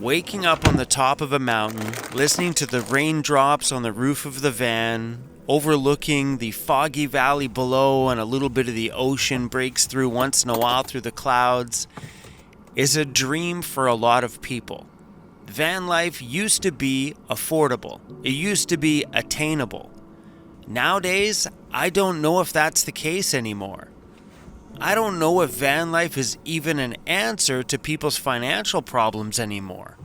Waking up on the top of a mountain, listening to the raindrops on the roof of the van, overlooking the foggy valley below, and a little bit of the ocean breaks through once in a while through the clouds, is a dream for a lot of people. Van life used to be affordable. It used to be attainable. Nowadays, I don't know if that's the case anymore. I don't know if van life is even an answer to people's financial problems anymore,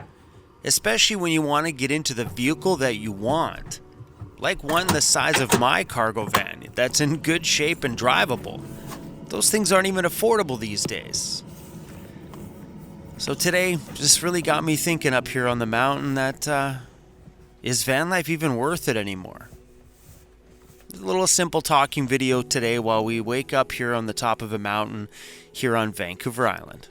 especially when you want to get into the vehicle that you want, like one the size of my cargo van that's in good shape and drivable. Those things aren't even affordable these days. So today just really got me thinking up here on the mountain that is van life even worth it anymore? A little simple talking video today while we wake up here on the top of a mountain here on Vancouver Island.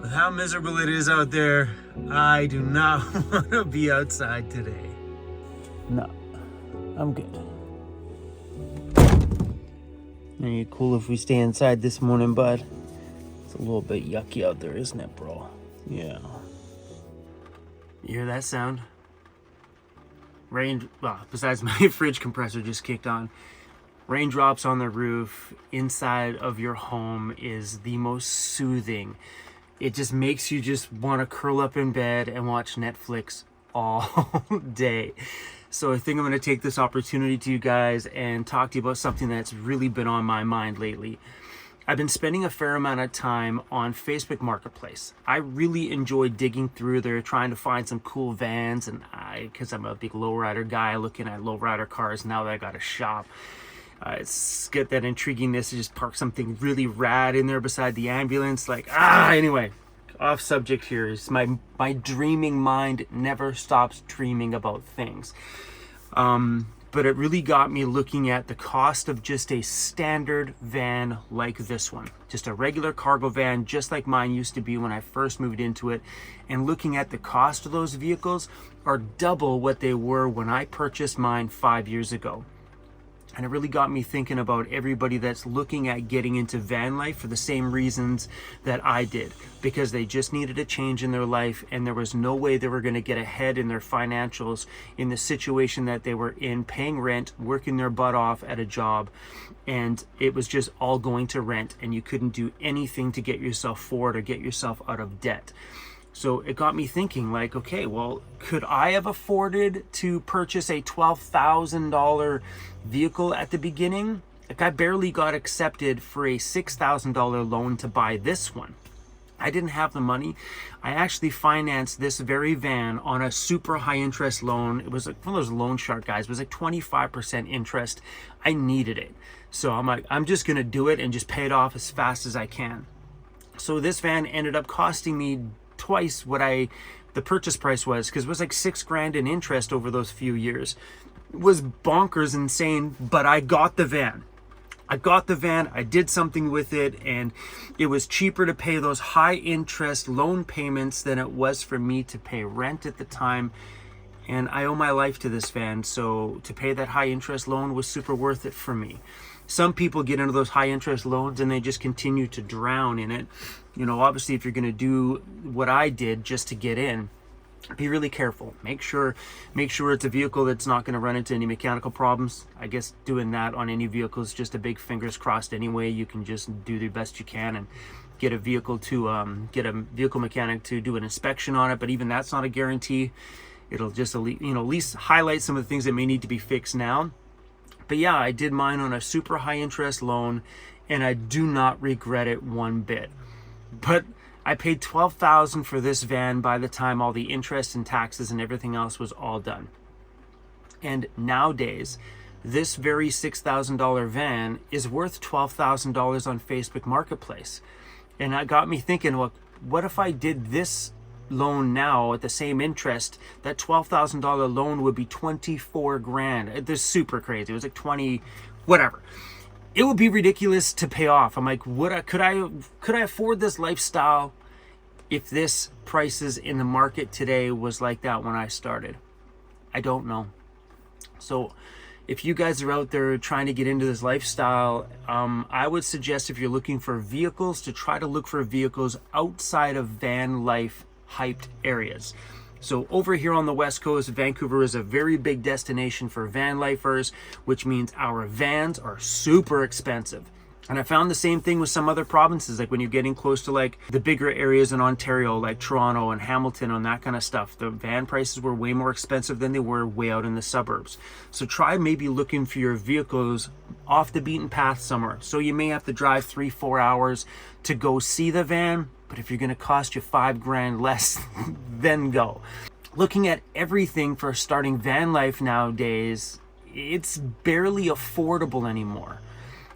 With how miserable it is out there, I do not want to be outside today. No, I'm good. Ain't it cool if we stay inside this morning, bud? It's a little bit yucky out there, isn't it, bro? Yeah. You hear that sound? Rain, well, besides my fridge compressor just kicked on. Raindrops on the roof inside of your home is the most soothing. It just makes you just want to curl up in bed and watch Netflix all day. So I think I'm going to take this opportunity to you guys and talk to you about something that's really been on my mind lately. I've been spending a fair amount of time on Facebook Marketplace. I really enjoy digging through there, trying to find some cool vans, and because I'm a big lowrider guy, looking at lowrider cars now that I got a shop. It's get that intriguiness to just park something really rad in there beside the ambulance. Anyway, off subject here. Is my dreaming mind never stops dreaming about things. But it really got me looking at the cost of just a standard van like this one. Just a regular cargo van, just like mine used to be when I first moved into it. And looking at the cost of those vehicles are double what they were when I purchased mine 5 years ago. And it really got me thinking about everybody that's looking at getting into van life for the same reasons that I did, because they just needed a change in their life and there was no way they were going to get ahead in their financials in the situation that they were in, paying rent, working their butt off at a job, and it was just all going to rent and you couldn't do anything to get yourself forward or get yourself out of debt. So it got me thinking, like, okay, well, could I have afforded to purchase a $12,000 vehicle at the beginning? Like, I barely got accepted for a $6,000 loan to buy this one. I didn't have the money. I actually financed this very van on a super high interest loan. It was like one of those loan shark guys. It was like 25% interest. I needed it. So I'm like, I'm just going to do it and just pay it off as fast as I can. So this van ended up costing me twice what the purchase price was, because it was like $6,000 in interest over those few years. It was bonkers insane, but I got the van. I did something with it, and it was cheaper to pay those high interest loan payments than it was for me to pay rent at the time. And I owe my life to this van, so to pay that high interest loan was super worth it for me. Some people get into those high interest loans and they just continue to drown in it. You know, obviously if you're going to do what I did just to get in, be really careful. Make sure it's a vehicle that's not going to run into any mechanical problems. I guess doing that on any vehicle is just a big fingers crossed anyway. You can just do the best you can and get a vehicle mechanic to do an inspection on it, but even that's not a guarantee. It'll just, at least highlight some of the things that may need to be fixed now. But yeah, I did mine on a super high interest loan, and I do not regret it one bit. But I paid $12,000 for this van by the time all the interest and taxes and everything else was all done. And nowadays, this very $6,000 van is worth $12,000 on Facebook Marketplace. And that got me thinking, well, what if I did this loan now at the same interest? That $12,000 loan would be 24 grand. This is super crazy. It was like 20, whatever. It would be ridiculous to pay off. I'm like, could I afford this lifestyle if this prices in the market today was like that when I started? I don't know. So if you guys are out there trying to get into this lifestyle, I would suggest, if you're looking for vehicles, to try to look for vehicles outside of van life hyped areas. So over here on the West Coast, Vancouver is a very big destination for van lifers, which means our vans are super expensive. And I found the same thing with some other provinces, like when you're getting close to like the bigger areas in Ontario, like Toronto and Hamilton and that kind of stuff. The van prices were way more expensive than they were way out in the suburbs. So try maybe looking for your vehicles off the beaten path somewhere. So you may have to drive 3-4 hours to go see the van, but if you're going to cost you $5 grand less, then go. Looking at everything for starting van life nowadays, it's barely affordable anymore.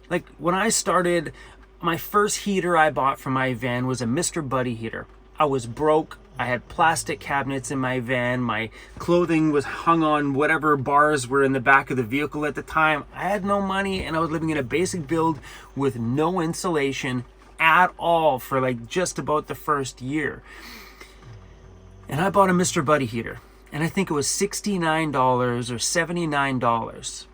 Like when I started, my first heater I bought for my van was a Mr. Buddy heater. I was broke. I had plastic cabinets in my van. My clothing was hung on whatever bars were in the back of the vehicle at the time. I had no money, and I was living in a basic build with no insulation at all for like just about the first year. And I bought a Mr. Buddy heater, and I think it was $69 or $79.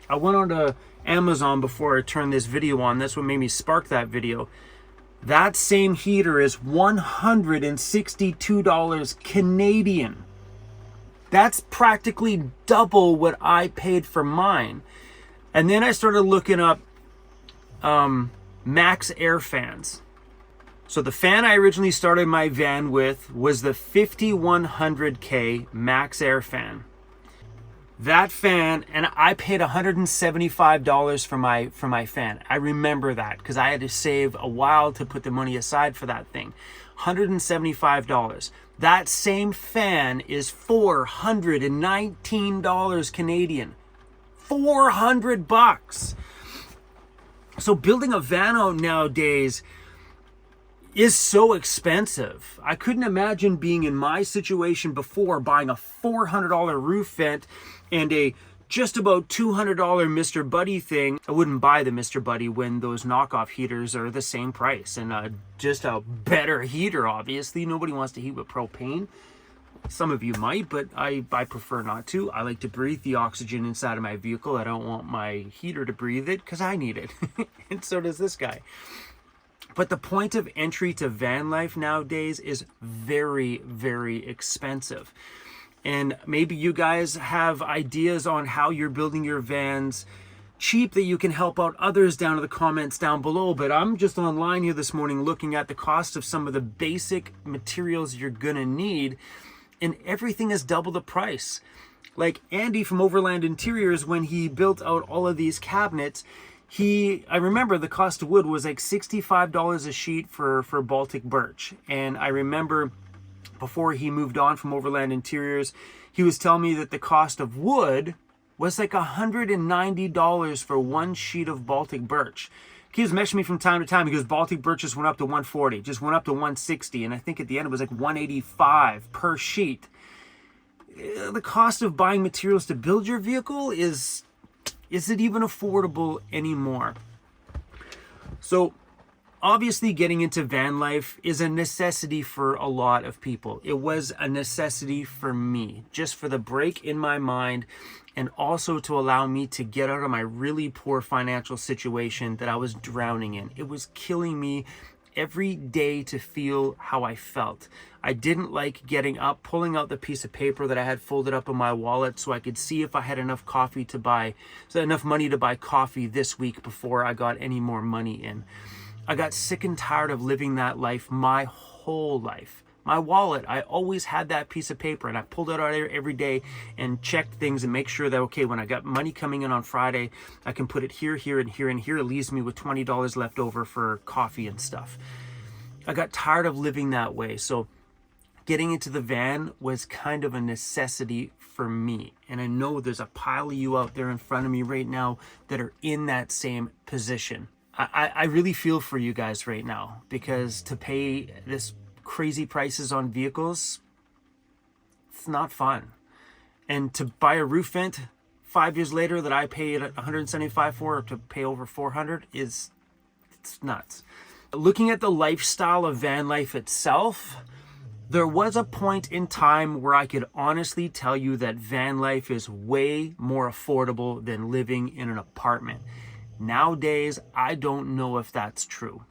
I went on to Amazon before I turned this video on. That's what made me spark that video. That same heater is $162 Canadian. That's practically double what I paid for mine. And then I started looking up max air fans. So the fan I originally started my van with was the 5100K max air fan. That fan, and I paid $175 for my fan. I remember that because I had to save a while to put the money aside for that thing. $175. That same fan is $419 Canadian. $400. So building a van out nowadays is so expensive. I couldn't imagine being in my situation before, buying a $400 roof vent and a just about $200 Mr. Buddy thing. I wouldn't buy the Mr. Buddy when those knockoff heaters are the same price, and just a better heater, obviously. Nobody wants to heat with propane. Some of you might, but I prefer not to. I like to breathe the oxygen inside of my vehicle. I don't want my heater to breathe it because I need it. And so does this guy. But the point of entry to van life nowadays is very, very expensive. And maybe you guys have ideas on how you're building your vans cheap that you can help out others down in the comments down below. But I'm just online here this morning looking at the cost of some of the basic materials you're gonna need, and everything is double the price. Like Andy from Overland Interiors, when he built out all of these cabinets, I remember the cost of wood was like $65 a sheet for Baltic birch. And I remember before he moved on from Overland Interiors, he was telling me that the cost of wood was like $190 for one sheet of Baltic birch. He was messaging me from time to time because Baltic birch just went up to $140, just went up to $160, and I think at the end it was like $185 per sheet. The cost of buying materials to build your vehicle is it even affordable anymore? So obviously getting into van life is a necessity for a lot of people. It was a necessity for me, just for the break in my mind, and also to allow me to get out of my really poor financial situation that I was drowning in. It was killing me every day to feel how I felt. I didn't like getting up, pulling out the piece of paper that I had folded up in my wallet so I could see if I had enough money to buy coffee this week before I got any more money in. I got sick and tired of living that life my whole life. My wallet, I always had that piece of paper, and I pulled it out every day and checked things and make sure that, okay, when I got money coming in on Friday, I can put it here, here, and here, and here. It leaves me with $20 left over for coffee and stuff. I got tired of living that way. So getting into the van was kind of a necessity for me. And I know there's a pile of you out there in front of me right now that are in that same position. I really feel for you guys right now, because to pay this crazy prices on vehicles, it's not fun. And to buy a roof vent 5 years later that I paid $175 for, to pay over $400, it's nuts. Looking at the lifestyle of van life itself, there was a point in time where I could honestly tell you that van life is way more affordable than living in an apartment. Nowadays, I don't know if that's true.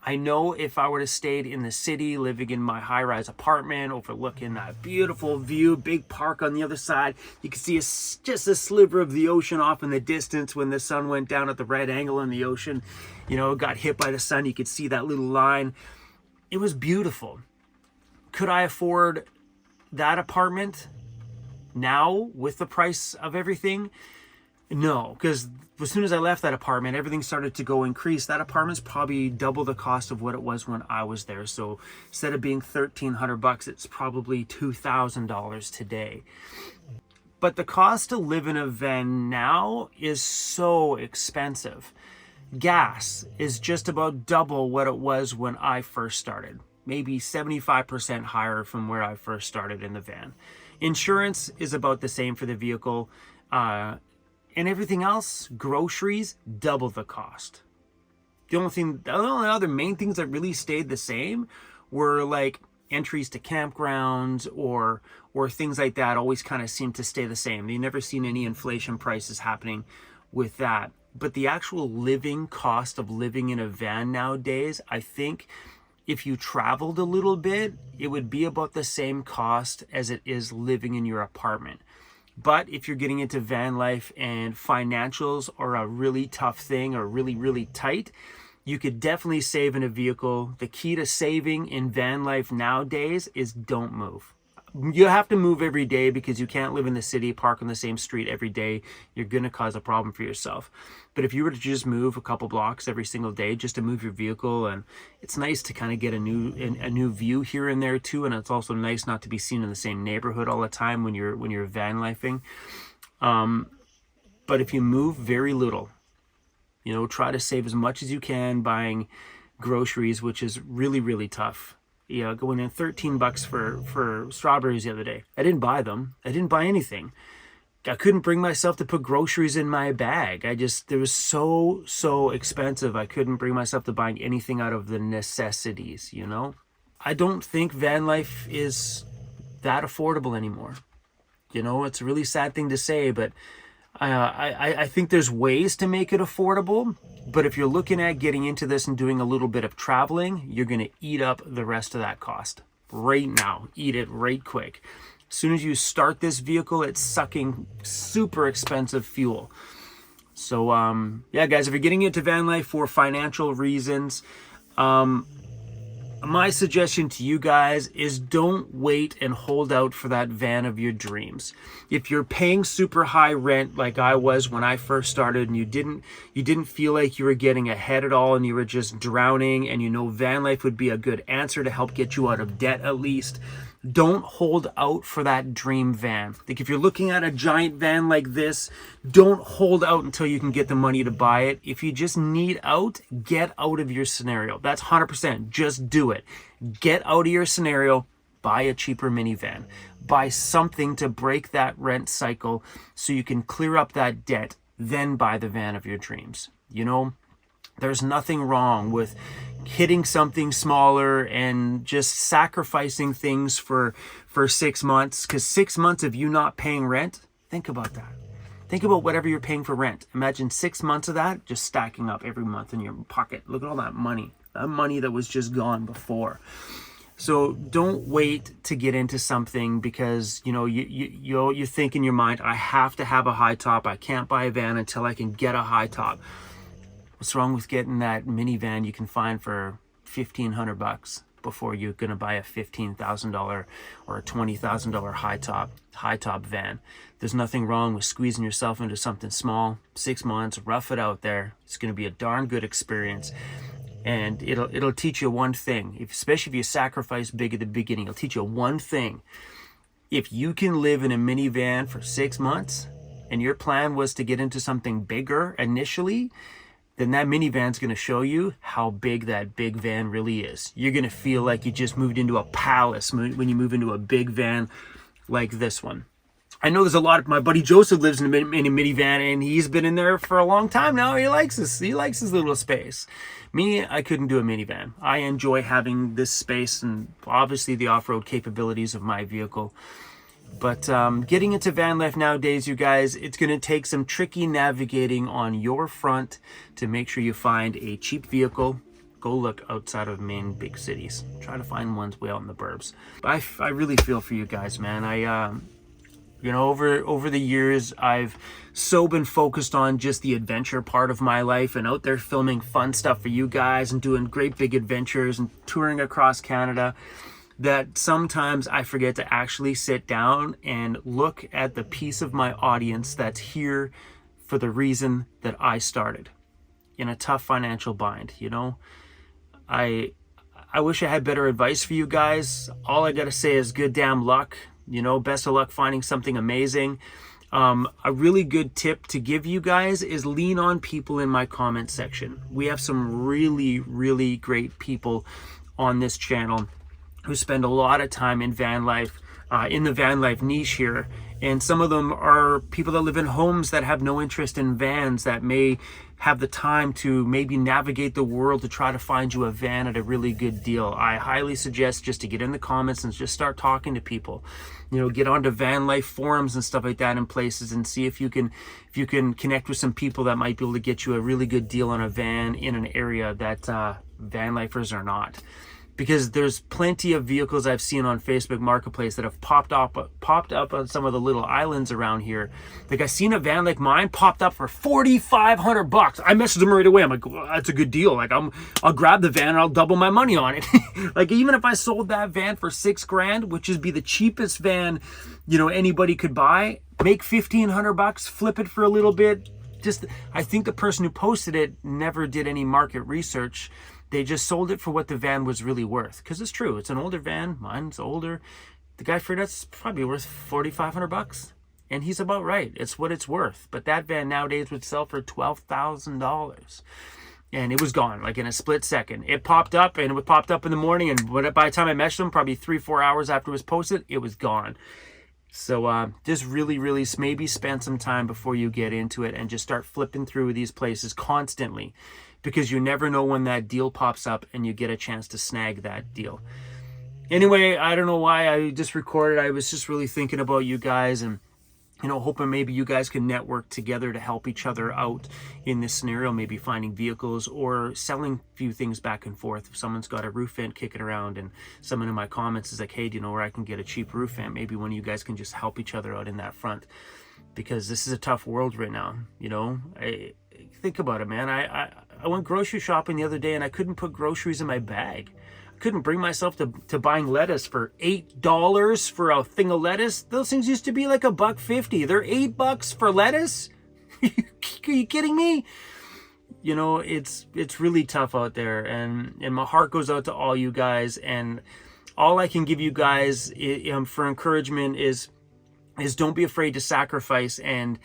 I know if I were to stayed in the city, living in my high-rise apartment, overlooking that beautiful view, big park on the other side, you could see just a sliver of the ocean off in the distance when the sun went down at the right angle in the ocean. You know, got hit by the sun, you could see that little line. It was beautiful. Could I afford that apartment now with the price of everything? No, because as soon as I left that apartment, everything started to go increase. That apartment's probably double the cost of what it was when I was there. So instead of being $1,300, it's probably $2,000 today. But the cost to live in a van now is so expensive. Gas is just about double what it was when I first started. Maybe 75% higher from where I first started in the van. Insurance is about the same for the vehicle. And everything else, groceries, double the cost. The only other main things that really stayed the same were like entries to campgrounds or things like that always kind of seemed to stay the same. You never seen any inflation prices happening with that. But the actual living cost of living in a van nowadays, I think if you traveled a little bit, it would be about the same cost as it is living in your apartment. But if you're getting into van life and financials are a really tough thing or really, really tight, you could definitely save in a vehicle. The key to saving in van life nowadays is don't move. You have to move every day because you can't live in the city, park on the same street every day. You're going to cause a problem for yourself. But if you were to just move a couple blocks every single day just to move your vehicle, and it's nice to kind of get a new view here and there too, and it's also nice not to be seen in the same neighborhood all the time when you're van lifing. But if you move very little, you know, try to save as much as you can buying groceries, which is really, really tough. Yeah, going in $13 for strawberries the other day. I didn't buy them. I didn't buy anything. I couldn't bring myself to put groceries in my bag. It was so expensive. I couldn't bring myself to buying anything out of the necessities, you know? I don't think van life is that affordable anymore. You know, it's a really sad thing to say, but I think there's ways to make it affordable. But if you're looking at getting into this and doing a little bit of traveling, you're going to eat up the rest of that cost right now. Eat it right quick. As soon as you start this vehicle, it's sucking super expensive fuel. So, yeah, guys, if you're getting into van life for financial reasons, my suggestion to you guys is don't wait and hold out for that van of your dreams. If you're paying super high rent like I was when I first started, and you didn't feel like you were getting ahead at all and you were just drowning, and you know van life would be a good answer to help get you out of debt at least, don't hold out for that dream van. Like if you're looking at a giant van like this, don't hold out until you can get the money to buy it. If you just need out, get out of your scenario. That's 100%. Just do it. Get out of your scenario. Buy a cheaper minivan. Buy something to break that rent cycle so you can clear up that debt. Then buy the van of your dreams. You know, there's nothing wrong with hitting something smaller and just sacrificing things for 6 months, because 6 months of you not paying rent, think about that. Think about whatever you're paying for rent. Imagine 6 months of that just stacking up every month in your pocket. Look at all that money that was just gone before. So don't wait to get into something because you know you think in your mind, I have to have a high top. I can't buy a van until I can get a high top. What's wrong with getting that minivan you can find for $1,500 before you're going to buy a $15,000 or a $20,000 high top van? There's nothing wrong with squeezing yourself into something small, 6 months, rough it out there. It's going to be a darn good experience. And it'll teach you one thing, especially if you sacrifice big at the beginning. It'll teach you one thing. If you can live in a minivan for 6 months and your plan was to get into something bigger initially, then that minivan's going to show you how big that big van really is. You're going to feel like you just moved into a palace when you move into a big van like this one. I know there's a lot of, my buddy Joseph lives in a minivan, and he's been in there for a long time now. He likes this. He likes his little space. Me, I couldn't do a minivan. I enjoy having this space and obviously the off-road capabilities of my vehicle. But getting into van life nowadays, you guys, it's going to take some tricky navigating on your front to make sure you find a cheap vehicle. Go look outside of main big cities. Try to find ones way out in the burbs. But I really feel for you guys, man. You know, over the years, I've so been focused on just the adventure part of my life and out there filming fun stuff for you guys and doing great big adventures and touring across Canada, that sometimes I forget to actually sit down and look at the piece of my audience that's here for the reason that I started, in a tough financial bind. You know, I wish I had better advice for you guys. All I gotta say is good damn luck. You know, best of luck finding something amazing. A really good tip to give you guys is lean on people in my comment section. We have some really, really great people on this channel who spend a lot of time in van life, in the van life niche here. And some of them are people that live in homes that have no interest in vans, that may have the time to maybe navigate the world to try to find you a van at a really good deal. I highly suggest just to get in the comments and just start talking to people. You know, get onto van life forums and stuff like that in places and see if you can connect with some people that might be able to get you a really good deal on a van in an area that van lifers are not. Because there's plenty of vehicles I've seen on Facebook Marketplace that have popped up on some of the little islands around here. Like, I seen a van like mine popped up for $4,500. I messaged them right away. I'm like, well, that's a good deal. Like, I'll grab the van and I'll double my money on it. Like, even if I sold that van for $6,000, which would be the cheapest van, you know, anybody could buy, make $1,500, flip it for a little bit. Just, I think the person who posted it never did any market research. They just sold it for what the van was really worth. Because it's true, it's an older van. Mine's older. The guy for that's probably worth $4,500. And he's about right. It's what it's worth. But that van nowadays would sell for $12,000. And it was gone, like in a split second. It popped up, and it popped up in the morning. And by the time I messaged him, probably 3-4 hours after it was posted, it was gone. So just really, really maybe spend some time before you get into it and just start flipping through these places constantly. Because you never know when that deal pops up and you get a chance to snag that deal. Anyway, I don't know why I just recorded. I was just really thinking about you guys and, you know, hoping maybe you guys can network together to help each other out in this scenario, maybe finding vehicles or selling a few things back and forth. If someone's got a roof vent kicking around and someone in my comments is like, hey, do you know where I can get a cheap roof vent? Maybe one of you guys can just help each other out in that front. Because this is a tough world right now, you know. Think about it, man. I went grocery shopping the other day and I couldn't put groceries in my bag. I couldn't bring myself to buying lettuce for $8 for a thing of lettuce. Those things used to be like $1.50. They're $8 for lettuce? Are you kidding me? You know, it's really tough out there, and my heart goes out to all you guys, and all I can give you guys for encouragement is don't be afraid to sacrifice and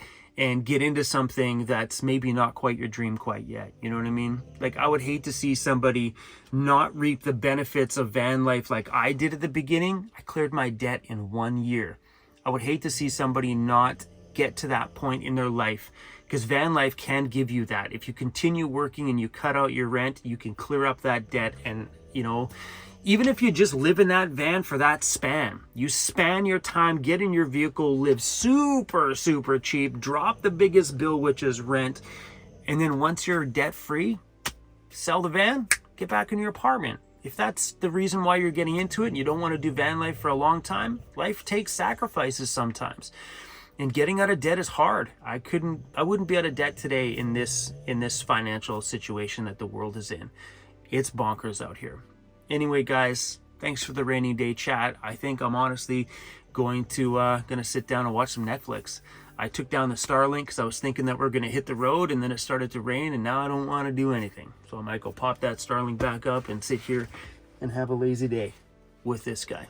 get into something that's maybe not quite your dream quite yet. You know what I mean? Like, I would hate to see somebody not reap the benefits of van life like I did at the beginning. I cleared my debt in 1 year. I would hate to see somebody not get to that point in their life, because van life can give you that. If you continue working and you cut out your rent, you can clear up that debt. And, you know, even if you just live in that van for that span, you span your time, get in your vehicle, live super, super cheap, drop the biggest bill, which is rent. And then once you're debt free, sell the van, get back in your apartment. If that's the reason why you're getting into it and you don't want to do van life for a long time, life takes sacrifices sometimes. And getting out of debt is hard. I wouldn't be out of debt today in this financial situation that the world is in. It's bonkers out here. Anyway, guys, thanks for the rainy day chat. I think I'm honestly going to sit down and watch some Netflix. I took down the Starlink because I was thinking that we're going to hit the road, and then it started to rain, and now I don't want to do anything. So I might go pop that Starlink back up and sit here and have a lazy day with this guy.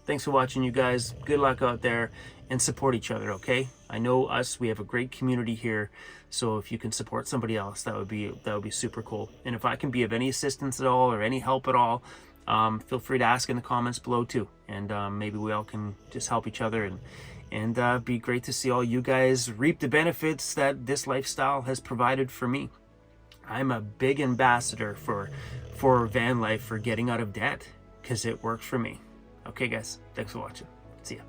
Thanks for watching, you guys. Good luck out there, and support each other, okay? I know us, we have a great community here, so if you can support somebody else, that would be super cool. And if I can be of any assistance at all or any help at all, feel free to ask in the comments below too, and maybe we all can just help each other, and be great to see all you guys reap the benefits that this lifestyle has provided for me. I'm a big ambassador for van life, for getting out of debt, because it worked for me. Okay guys, thanks for watching. See ya.